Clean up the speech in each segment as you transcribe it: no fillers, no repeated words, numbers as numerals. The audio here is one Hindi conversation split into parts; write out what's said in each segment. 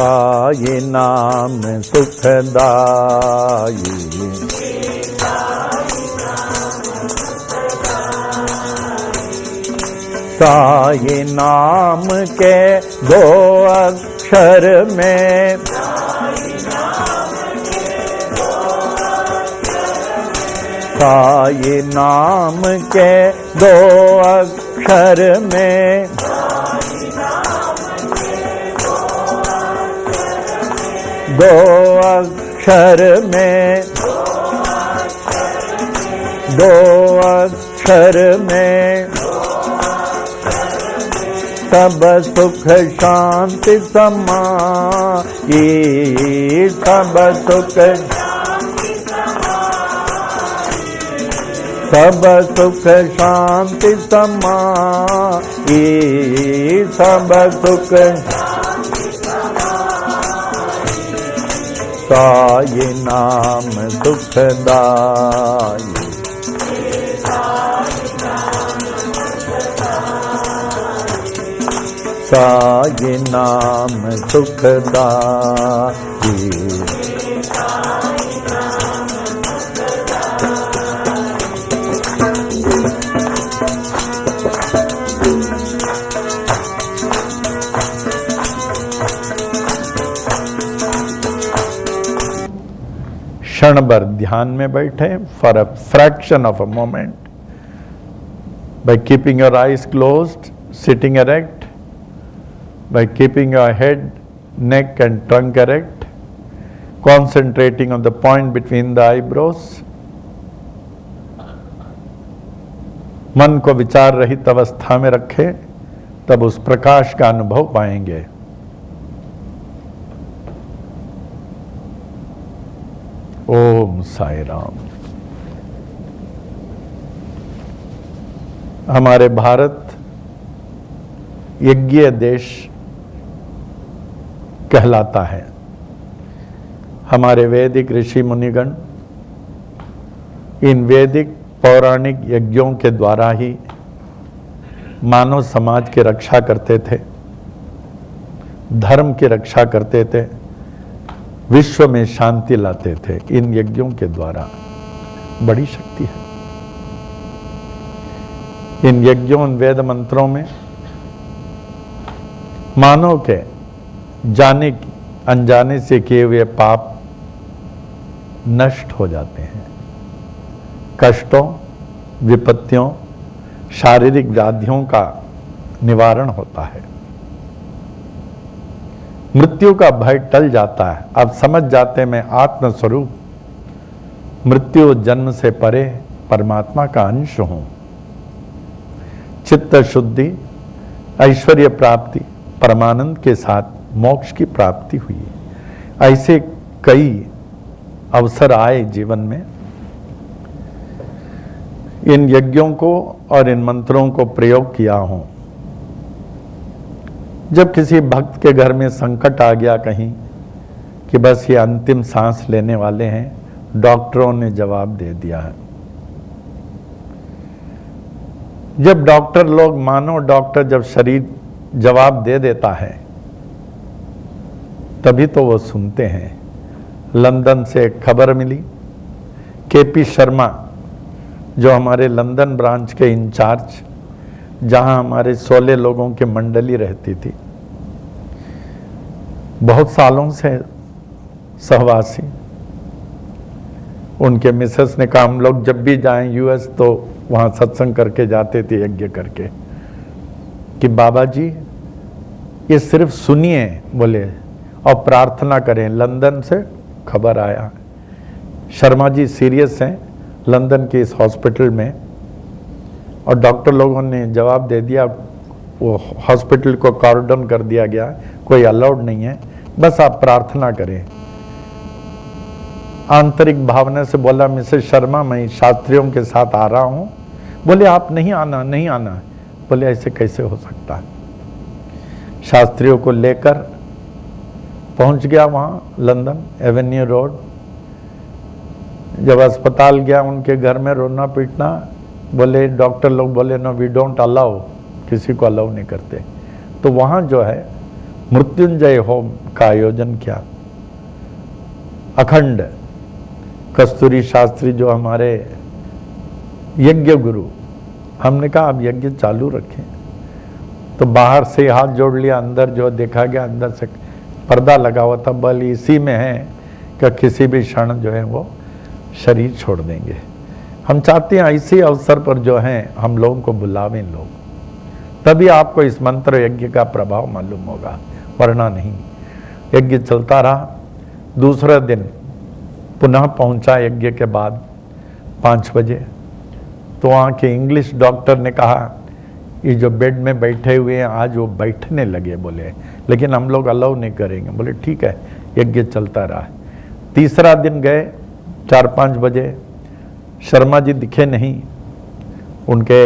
साई नाम सुखदाई। साई नाम के दो अक्षर में, साई नाम के दो अक्षर में, दो अक्षर में, दो अक्षर में सब सुख शांति समाई। सब सुख, सब सुख शांति समाई। सब सुख साई नाम सुखदाई। साई नाम सुखदाई। क्षण भर ध्यान में बैठे for a fraction of a moment, by keeping your eyes closed, sitting erect, by keeping your head, neck and trunk erect, concentrating on the point between the eyebrows. मन को विचार रहित अवस्था में रखें, तब उस प्रकाश का अनुभव पाएंगे। ओम साई राम। हमारे भारत यज्ञ देश कहलाता है। हमारे वैदिक ऋषि मुनिगण इन वैदिक पौराणिक यज्ञों के द्वारा ही मानव समाज की रक्षा करते थे, धर्म की रक्षा करते थे, विश्व में शांति लाते थे। इन यज्ञों के द्वारा बड़ी शक्ति है। इन यज्ञों, वेद मंत्रों में मानव के जाने अनजाने से किए हुए पाप नष्ट हो जाते हैं। कष्टों, विपत्तियों, शारीरिक व्याधियों का निवारण होता है। मृत्यु का भय टल जाता है। अब समझ जाते मैं आत्मस्वरूप मृत्यु जन्म से परे परमात्मा का अंश हूं। चित्त शुद्धि, ऐश्वर्य प्राप्ति, परमानंद के साथ मोक्ष की प्राप्ति हुई। ऐसे कई अवसर आए जीवन में। इन यज्ञों को और इन मंत्रों को प्रयोग किया हूं। जब किसी भक्त के घर में संकट आ गया कहीं कि बस ये अंतिम सांस लेने वाले हैं, डॉक्टरों ने जवाब दे दिया है। जब डॉक्टर लोग, मानो डॉक्टर जब शरीर जवाब दे देता है तभी तो वो सुनते हैं। लंदन से एक खबर मिली, केपी शर्मा जो हमारे लंदन ब्रांच के इंचार्ज, जहां हमारे 16 लोगों की मंडली रहती थी, बहुत सालों से सहवासी, उनके मिसेस ने कहा हम लोग जब भी जाएं यूएस तो वहां सत्संग करके जाते थे, यज्ञ करके, कि बाबा जी ये सिर्फ सुनिए बोले और प्रार्थना करें। लंदन से खबर आया, शर्मा जी सीरियस हैं लंदन के इस हॉस्पिटल में, और डॉक्टर लोगों ने जवाब दे दिया, वो हॉस्पिटल को कॉर्डन कर दिया गया, कोई अलाउड नहीं है, बस आप प्रार्थना करें। आंतरिक भावना से बोला मिसेस शर्मा मैं शास्त्रियों के साथ आ रहा हूं। बोले आप नहीं आना, नहीं आना। बोले ऐसे कैसे हो सकता है। शास्त्रियों को लेकर पहुंच गया वहां लंदन एवेन्यू रोड। जब अस्पताल गया उनके घर में रोना पीटना, बोले डॉक्टर लोग बोले नो वी डोंट अलाउ, किसी को अलाउ नहीं करते। तो वहाँ जो है मृत्युंजय होम का आयोजन किया। अखंड कस्तूरी शास्त्री जो हमारे यज्ञ गुरु, हमने कहा अब यज्ञ चालू रखें, तो बाहर से हाथ जोड़ लिया, अंदर जो देखा गया अंदर से पर्दा लगा हुआ था, बल इसी में है कि किसी भी क्षण जो है वो शरीर छोड़ देंगे। हम चाहते हैं इसी अवसर पर जो है हम लोगों को बुलावें लोग, तभी आपको इस मंत्र यज्ञ का प्रभाव मालूम होगा, वरना नहीं। यज्ञ चलता रहा। दूसरे दिन पुनः पहुंचा यज्ञ के बाद 5 बजे, तो वहाँ के इंग्लिश डॉक्टर ने कहा ये जो बेड में बैठे हुए हैं आज वो बैठने लगे, बोले लेकिन हम लोग अलाउ नहीं करेंगे। बोले ठीक है, यज्ञ चलता रहा। तीसरा दिन गए 4-5 बजे, शर्मा जी दिखे नहीं। उनके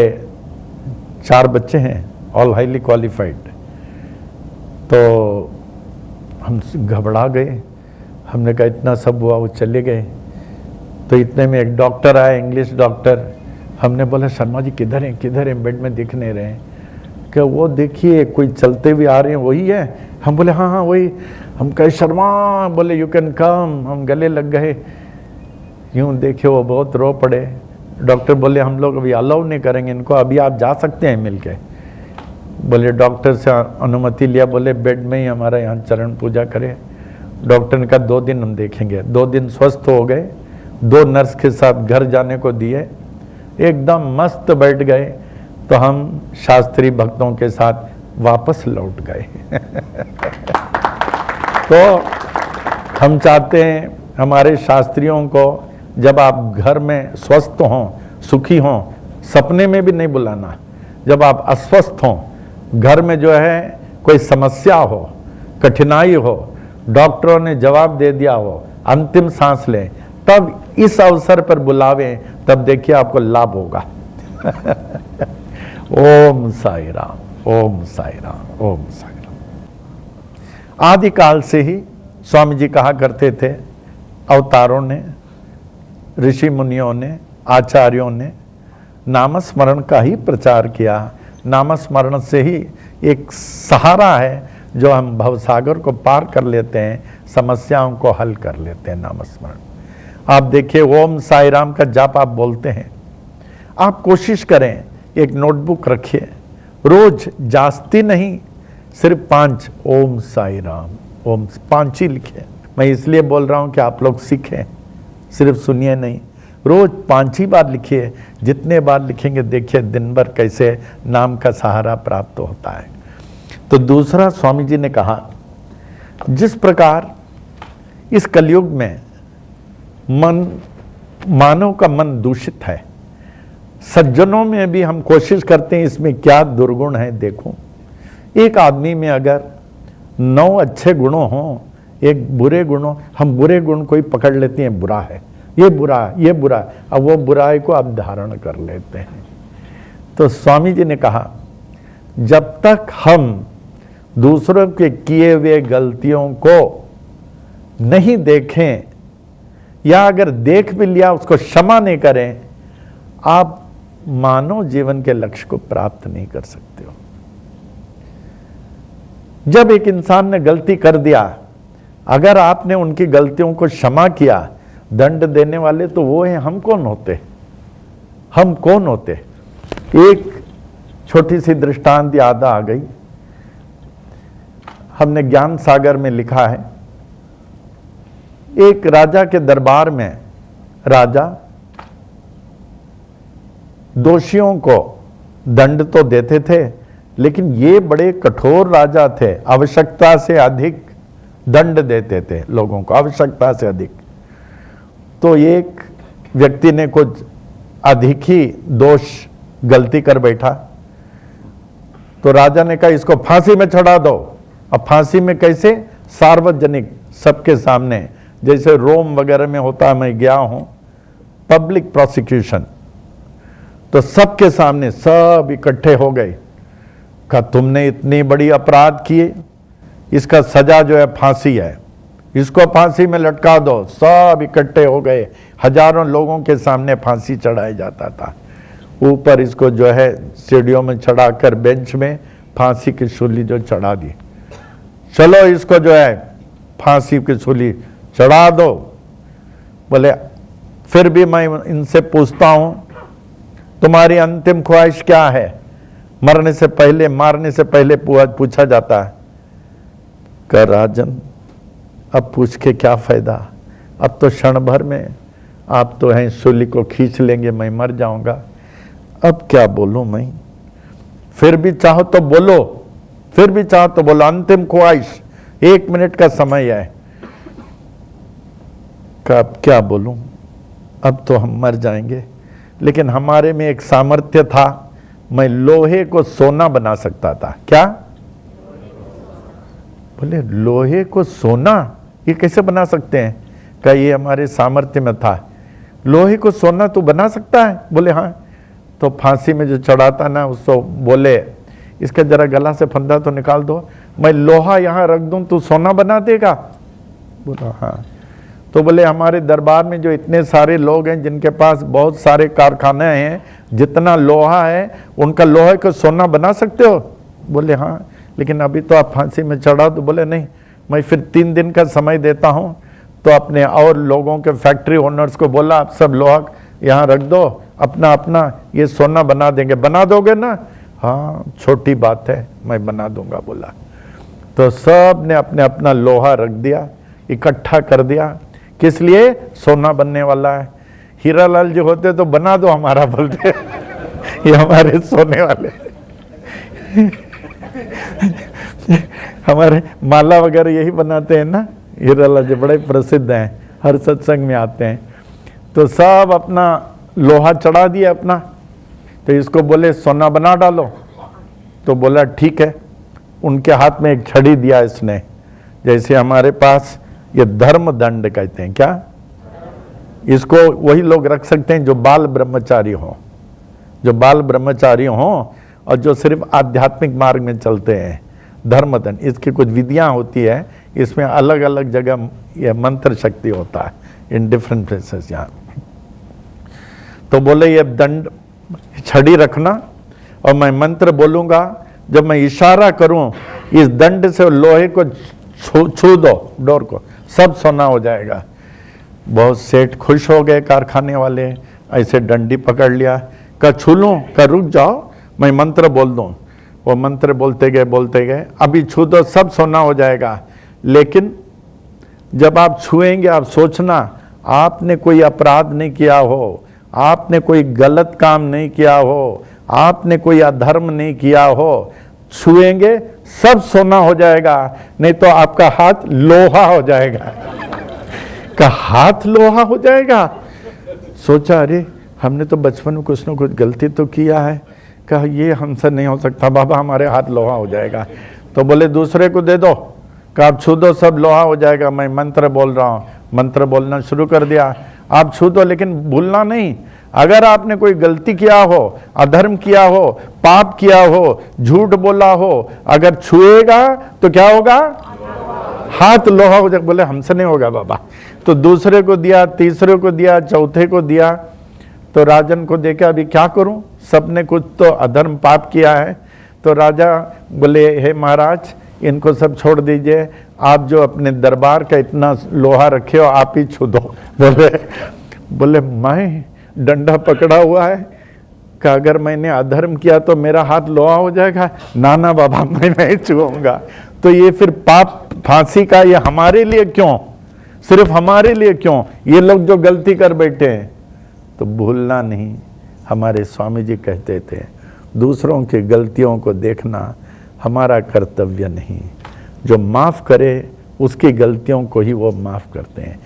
4 बच्चे हैं, ऑल हाईली क्वालिफाइड। तो हम घबरा गए, हमने कहा इतना सब हुआ, वो चले गए। तो इतने में एक डॉक्टर आया, इंग्लिश डॉक्टर। हमने बोला शर्मा जी किधर हैं, किधर हैं, बेड में दिख नहीं रहे हैं। क्या वो देखिए कोई चलते हुए आ रहे हैं, वही है। हम बोले हाँ हाँ वही। हम कहे शर्मा, बोले यू कैन कम। हम गले लग गए, यूं देखे वो बहुत रो पड़े। डॉक्टर बोले हम लोग अभी अलाउ नहीं करेंगे इनको, अभी आप जा सकते हैं मिलके। बोले डॉक्टर से अनुमति लिया, बोले बेड में ही हमारा यहाँ चरण पूजा करे। डॉक्टर ने कहा 2 दिन हम देखेंगे। 2 दिन स्वस्थ हो गए, 2 नर्स के साथ घर जाने को दिए, एकदम मस्त बैठ गए। तो हम शास्त्री भक्तों के साथ वापस लौट गए। तो हम चाहते हैं हमारे शास्त्रियों को जब आप घर में स्वस्थ हों, सुखी हों, सपने में भी नहीं बुलाना। जब आप अस्वस्थ हों, घर में जो है कोई समस्या हो, कठिनाई हो, डॉक्टरों ने जवाब दे दिया हो, अंतिम सांस लें, तब इस अवसर पर बुलावें, तब देखिए आपको लाभ होगा। ओम साई राम, ओम साई राम, ओम साई राम। आदिकाल से ही स्वामी जी कहा करते थे, अवतारों ने, ऋषि मुनियों ने, आचार्यों ने नामस्मरण का ही प्रचार किया। नामस्मरण से ही एक सहारा है जो हम भवसागर को पार कर लेते हैं, समस्याओं को हल कर लेते हैं। नामस्मरण आप देखिए, ओम साई राम का जाप आप बोलते हैं, आप कोशिश करें एक नोटबुक रखिए, रोज जास्ती नहीं, सिर्फ 5 ओम साई राम, ओम 5 ही लिखे। मैं इसलिए बोल रहा हूं कि आप लोग सीखें, सिर्फ सुनिए नहीं, रोज 5 ही बार लिखिए। जितने बार लिखेंगे देखिए दिन भर कैसे नाम का सहारा प्राप्त होता है। तो दूसरा स्वामी जी ने कहा, जिस प्रकार इस कलयुग में मानव का मन दूषित है, सज्जनों में भी हम कोशिश करते हैं इसमें क्या दुर्गुण है देखो। एक आदमी में अगर 9 अच्छे गुणों हों, एक बुरे गुणों, हम बुरे गुण को ही पकड़ लेते हैं, बुरा है, ये बुरा, ये बुरा, अब वो बुराई को अब धारण कर लेते हैं। तो स्वामी जी ने कहा, जब तक हम दूसरों के किए हुए गलतियों को नहीं देखें, या अगर देख भी लिया उसको क्षमा नहीं करें, आप मानव जीवन के लक्ष्य को प्राप्त नहीं कर सकते हो। जब एक इंसान ने गलती कर दिया, अगर आपने उनकी गलतियों को क्षमा किया, दंड देने वाले तो वो हैं, हम कौन होते? हम कौन होते? एक छोटी सी दृष्टांत याद आ गई, हमने ज्ञान सागर में लिखा है, एक राजा के दरबार में राजा दोषियों को दंड तो देते थे, लेकिन ये बड़े कठोर राजा थे, आवश्यकता से अधिक दंड देते थे लोगों को, आवश्यकता से अधिक। तो एक व्यक्ति ने कुछ अधिक ही दोष गलती कर बैठा, तो राजा ने कहा इसको फांसी में चढ़ा दो। अब फांसी में कैसे? सार्वजनिक, सबके सामने, जैसे रोम वगैरह में होता है, मैं गया हूं, पब्लिक प्रोसिक्यूशन। तो सबके सामने सब इकट्ठे हो गए, कहा तुमने इतनी बड़ी अपराध किए, इसका सजा जो है फांसी है, इसको फांसी में लटका दो। सब इकट्ठे हो गए, हजारों लोगों के सामने फांसी चढ़ाया जाता था। ऊपर इसको जो है सीढ़ियों में चढ़ाकर बेंच में फांसी की सूली जो चढ़ा दी। चलो इसको जो है फांसी की सूली चढ़ा दो। बोले फिर भी मैं इनसे पूछता हूं तुम्हारी अंतिम ख्वाहिश क्या है? मरने से पहले, मारने से पहले पूछा जाता है। कह राजन अब पूछ के क्या फायदा, अब तो क्षण भर में आप तो हैं सूली को खींच लेंगे, मैं मर जाऊंगा, अब क्या बोलूं मैं? फिर भी चाहो तो बोलो, फिर भी चाहो तो बोलो, अंतिम ख्वाहिश 1 मिनट का समय है। अब क्या बोलूं, अब तो हम मर जाएंगे, लेकिन हमारे में एक सामर्थ्य था, मैं लोहे को सोना बना सकता था। क्या? बोले लोहे को सोना ये कैसे बना सकते हैं? क्या ये हमारे सामर्थ्य में था? लोहे को सोना तो बना सकता है? बोले हाँ। तो फांसी में जो चढ़ाता ना उसको बोले इसका जरा गला से फंदा तो निकाल दो, मैं लोहा यहां रख दूं तो सोना बना देगा? बोला हाँ। तो बोले हमारे दरबार में जो इतने सारे लोग हैं जिनके पास बहुत सारे कारखाने हैं, जितना लोहा है उनका लोहे को सोना बना सकते हो? बोले हाँ, लेकिन अभी तो आप फांसी में चढ़ा दो। बोले नहीं, मैं फिर 3 दिन का समय देता हूं। तो अपने और लोगों के फैक्ट्री ओनर्स को बोला आप सब लोहा यहाँ रख दो, अपना अपना ये सोना बना देंगे, बना दोगे ना? हाँ छोटी बात है, मैं बना दूंगा बोला। तो सब ने अपने अपना लोहा रख दिया, इकट्ठा कर दिया। किस लिए? सोना बनने वाला है। हीरालाल जी होते तो बना दो हमारा, बोलते ये हमारे सोने वाले हमारे माला वगैरह यही बनाते हैं ना, हीरालाल जी बड़े प्रसिद्ध हैं, हर सत्संग में आते हैं। तो सब अपना लोहा चढ़ा दिया अपना, तो इसको बोले सोना बना डालो। तो बोला ठीक है। उनके हाथ में एक छड़ी दिया इसने, जैसे हमारे पास ये धर्म दंड कहते हैं। क्या? इसको वही लोग रख सकते हैं जो बाल ब्रह्मचारी हो, जो बाल ब्रह्मचारी हो और जो सिर्फ आध्यात्मिक मार्ग में चलते हैं। धर्मदंड, इसकी कुछ विधियां होती है, इसमें अलग अलग जगह यह मंत्र शक्ति होता है, इन डिफरेंट प्लेसेस यहाँ। तो बोले ये दंड छड़ी रखना और मैं मंत्र बोलूंगा, जब मैं इशारा करूं इस दंड से लोहे को छू दो, डोर को, सब सोना हो जाएगा। बहुत सेठ खुश हो गए कारखाने वाले, ऐसे डंडी पकड़ लिया, का छू लूं? का रुक जाओ मैं मंत्र बोल दूं। वो मंत्र बोलते गए, अभी छू दो सब सोना हो जाएगा, लेकिन जब आप छुएंगे आप सोचना आपने कोई अपराध नहीं किया हो, आपने कोई गलत काम नहीं किया हो, आपने कोई अधर्म नहीं किया हो। छुएंगे सब सोना हो जाएगा, नहीं तो आपका हाथ लोहा हो जाएगा। का हाथ लोहा हो जाएगा? सोचा अरे हमने तो बचपन में कुछ न कुछ गलती तो किया है, कहा ये हमसे नहीं हो सकता बाबा, हमारे हाथ लोहा हो जाएगा। तो बोले दूसरे को दे दो, कहा आप छू दो सब लोहा हो जाएगा, मैं मंत्र बोल रहा हूँ। मंत्र बोलना शुरू कर दिया, आप छू दो लेकिन भूलना नहीं, अगर आपने कोई गलती किया हो, अधर्म किया हो, पाप किया हो, झूठ बोला हो, अगर छुएगा तो क्या होगा? हाथ लोहा हो जाएगा। बोले हमसे नहीं होगा बाबा। तो दूसरे को दिया, तीसरे को दिया, चौथे को दिया। तो राजन को देखा अभी क्या करूं, सबने कुछ तो अधर्म पाप किया है। तो राजा बोले हे महाराज इनको सब छोड़ दीजिए, आप जो अपने दरबार का इतना लोहा रखे हो आप ही छू दो। बोले मैं डंडा पकड़ा हुआ है, कि अगर मैंने अधर्म किया तो मेरा हाथ लोहा हो जाएगा? ना ना बाबा मैं नहीं छूऊंगा। तो ये फिर पाप फांसी का ये हमारे लिए क्यों, सिर्फ हमारे लिए क्यों? ये लोग जो गलती कर बैठे हैं। तो भूलना नहीं, हमारे स्वामी जी कहते थे दूसरों की गलतियों को देखना हमारा कर्तव्य नहीं, जो माफ करे उसकी गलतियों को ही वो माफ करते हैं।